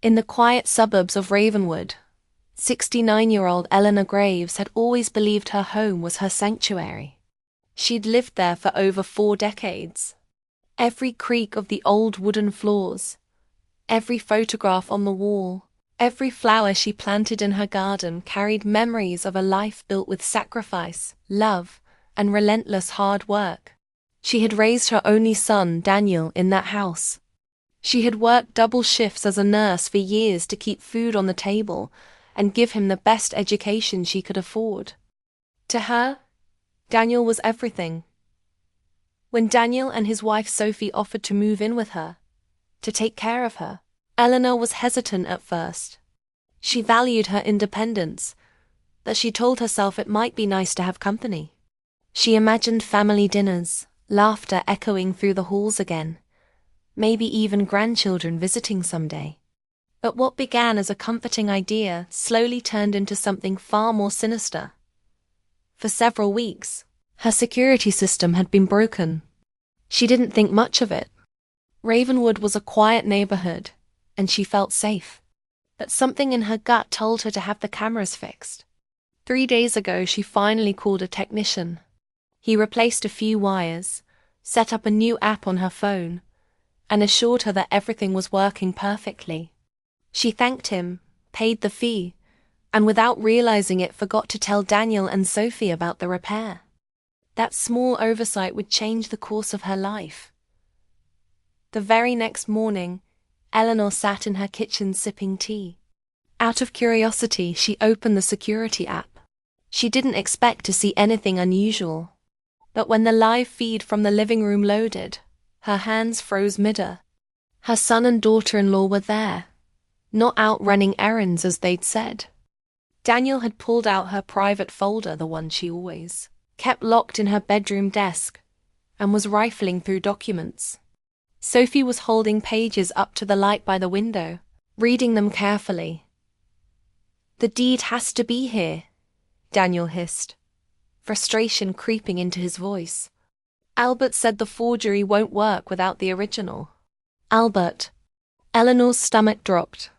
In the quiet suburbs of Ravenwood, 69-year-old Eleanor Graves had always believed her home was her sanctuary. She'd lived there for over 4 decades. Every creak of the old wooden floors, every photograph on the wall, every flower she planted in her garden carried memories of a life built with sacrifice, love, and relentless hard work. She had raised her only son, Daniel, in that house. She had worked double shifts as a nurse for years to keep food on the table and give him the best education she could afford. To her, Daniel was everything. When Daniel and his wife Sophie offered to move in with her, to take care of her, Eleanor was hesitant at first. She valued her independence, but she told herself it might be nice to have company. She imagined family dinners, laughter echoing through the halls again, maybe even grandchildren visiting someday. But what began as a comforting idea slowly turned into something far more sinister. For several weeks, her security system had been broken. She didn't think much of it. Ravenwood was a quiet neighborhood, and she felt safe. But something in her gut told her to have the cameras fixed. 3 days ago, she finally called a technician. He replaced a few wires, set up a new app on her phone, and assured her that everything was working perfectly. She thanked him, paid the fee, and without realizing it forgot to tell Daniel and Sophie about the repair. That small oversight would change the course of her life. The very next morning, Eleanor sat in her kitchen sipping tea. Out of curiosity, she opened the security app. She didn't expect to see anything unusual. But when the live feed from the living room loaded, her hands froze mid-air. Her son and daughter-in-law were there, not out running errands as they'd said. Daniel had pulled out her private folder, the one she always kept locked in her bedroom desk, and was rifling through documents. Sophie was holding pages up to the light by the window, reading them carefully. "The deed has to be here," Daniel hissed, frustration creeping into his voice. "Albert said the forgery won't work without the original." Albert. Eleanor's stomach dropped.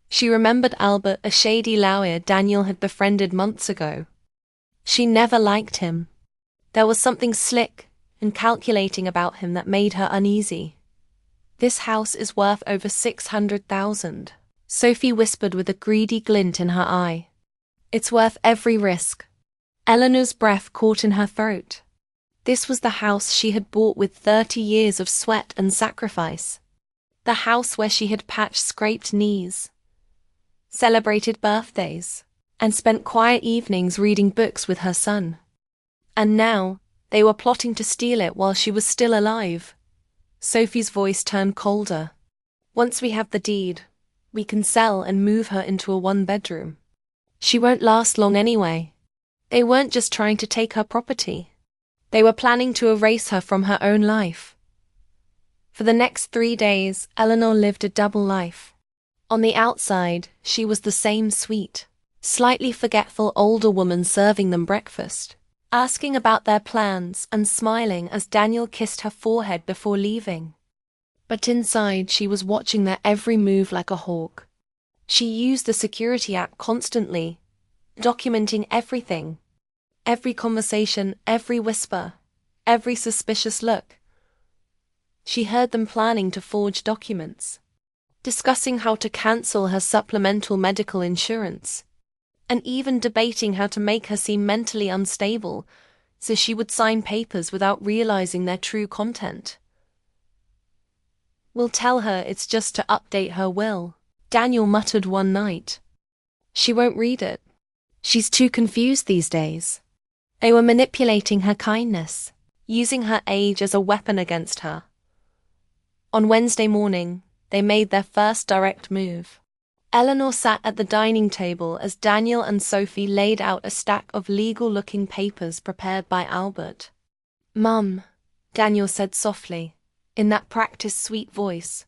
She remembered Albert, a shady lawyer Daniel had befriended months ago. She never liked him. There was something slick and calculating about him that made her uneasy. "This house is worth over 600,000, Sophie whispered with a greedy glint in her eye. "It's worth every risk." Eleanor's breath caught in her throat. This was the house she had bought with 30 years of sweat and sacrifice. The house where she had patched scraped knees, celebrated birthdays, and spent quiet evenings reading books with her son. And now, they were plotting to steal it while she was still alive. Sophie's voice turned colder. "Once we have the deed, we can sell and move her into a 1-bedroom. She won't last long anyway." They weren't just trying to take her property. They were planning to erase her from her own life. For the next 3 days, Eleanor lived a double life. On the outside, she was the same sweet, slightly forgetful older woman serving them breakfast, asking about their plans and smiling as Daniel kissed her forehead before leaving. But inside, she was watching their every move like a hawk. She used the security app constantly, documenting everything. Every conversation, every whisper, every suspicious look. She heard them planning to forge documents, discussing how to cancel her supplemental medical insurance, and even debating how to make her seem mentally unstable so she would sign papers without realizing their true content. "We'll tell her it's just to update her will," Daniel muttered one night. "She won't read it. She's too confused these days." They were manipulating her kindness, using her age as a weapon against her. On Wednesday morning, they made their first direct move. Eleanor sat at the dining table as Daniel and Sophie laid out a stack of legal-looking papers prepared by Albert. "Mum," Daniel said softly, in that practiced sweet voice,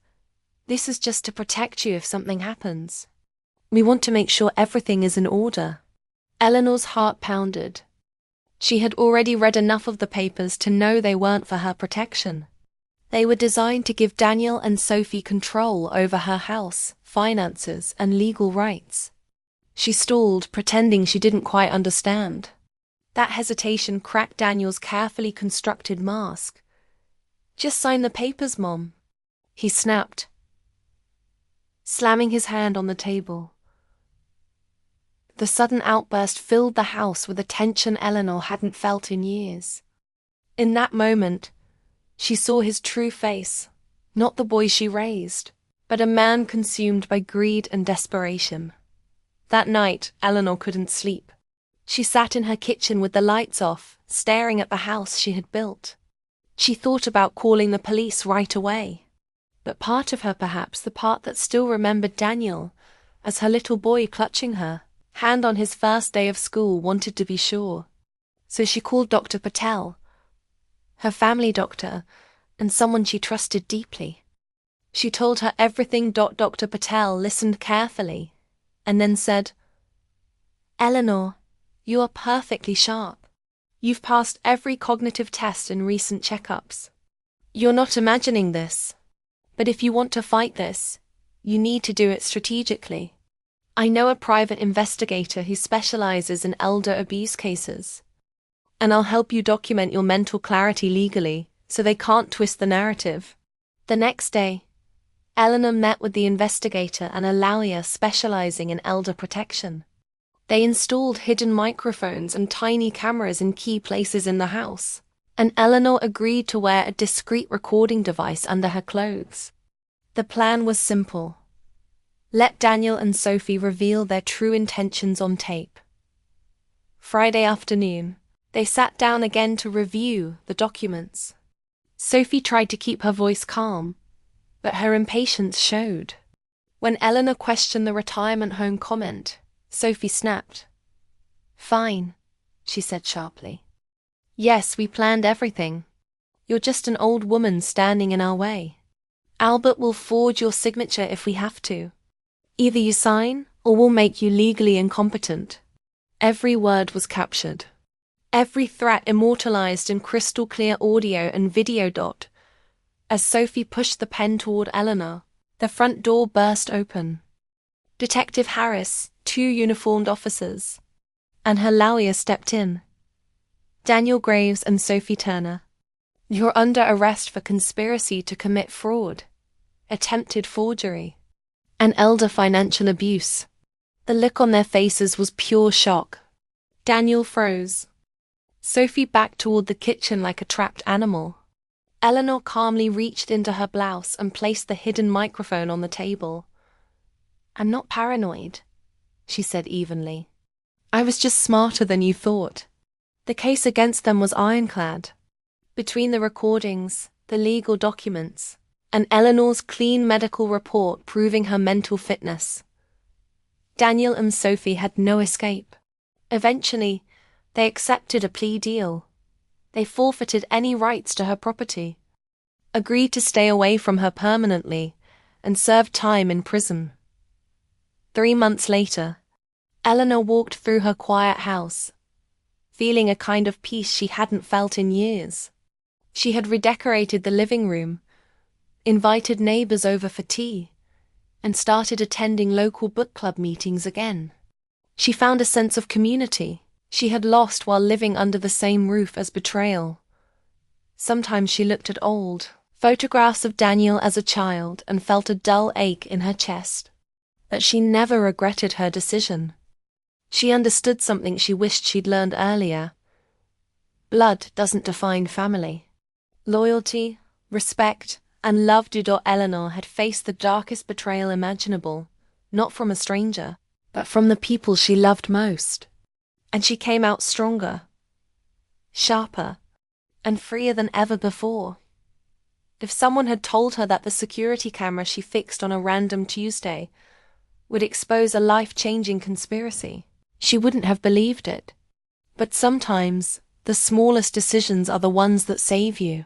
"this is just to protect you if something happens. We want to make sure everything is in order." Eleanor's heart pounded. She had already read enough of the papers to know they weren't for her protection. They were designed to give Daniel and Sophie control over her house, finances, and legal rights. She stalled, pretending she didn't quite understand. That hesitation cracked Daniel's carefully constructed mask. "Just sign the papers, Mom," he snapped, slamming his hand on the table. The sudden outburst filled the house with a tension Eleanor hadn't felt in years. In that moment, she saw his true face, not the boy she raised, but a man consumed by greed and desperation. That night, Eleanor couldn't sleep. She sat in her kitchen with the lights off, staring at the house she had built. She thought about calling the police right away. But part of her, perhaps the part that still remembered Daniel, as her little boy clutching her, hand on his first day of school, wanted to be sure. So she called Dr. Patel, her family doctor, and someone she trusted deeply. She told her everything. Dr. Patel listened carefully, and then said, "Eleanor, you are perfectly sharp. You've passed every cognitive test in recent checkups. You're not imagining this. But if you want to fight this, you need to do it strategically. I know a private investigator who specializes in elder abuse cases. And I'll help you document your mental clarity legally, so they can't twist the narrative." The next day, Eleanor met with the investigator and a lawyer specializing in elder protection. They installed hidden microphones and tiny cameras in key places in the house, and Eleanor agreed to wear a discreet recording device under her clothes. The plan was simple. Let Daniel and Sophie reveal their true intentions on tape. Friday afternoon, they sat down again to review the documents. Sophie tried to keep her voice calm, but her impatience showed. When Eleanor questioned the retirement home comment, Sophie snapped. "Fine," she said sharply. "Yes, we planned everything. You're just an old woman standing in our way. Albert will forge your signature if we have to. Either you sign, or we'll make you legally incompetent." Every word was captured. Every threat immortalized in crystal-clear audio and video. As Sophie pushed the pen toward Eleanor, the front door burst open. Detective Harris, 2 uniformed officers, and her lawyer stepped in. "Daniel Graves and Sophie Turner, you're under arrest for conspiracy to commit fraud, attempted forgery, and elder financial abuse." The look on their faces was pure shock. Daniel froze. Sophie backed toward the kitchen like a trapped animal. Eleanor calmly reached into her blouse and placed the hidden microphone on the table. "I'm not paranoid," she said evenly. "I was just smarter than you thought." The case against them was ironclad. Between the recordings, the legal documents, and Eleanor's clean medical report proving her mental fitness, Daniel and Sophie had no escape. Eventually, they accepted a plea deal. They forfeited any rights to her property, agreed to stay away from her permanently, and served time in prison. 3 months later, Eleanor walked through her quiet house, feeling a kind of peace she hadn't felt in years. She had redecorated the living room, invited neighbors over for tea, and started attending local book club meetings again. She found a sense of community she had lost while living under the same roof as Betrayal. Sometimes she looked at old photographs of Daniel as a child and felt a dull ache in her chest. But she never regretted her decision. She understood something she wished she'd learned earlier. Blood doesn't define family. Loyalty, respect, and love. Eleanor had faced the darkest betrayal imaginable, not from a stranger, but from the people she loved most. And she came out stronger, sharper, and freer than ever before. If someone had told her that the security camera she fixed on a random Tuesday would expose a life-changing conspiracy, she wouldn't have believed it. But sometimes, the smallest decisions are the ones that save you.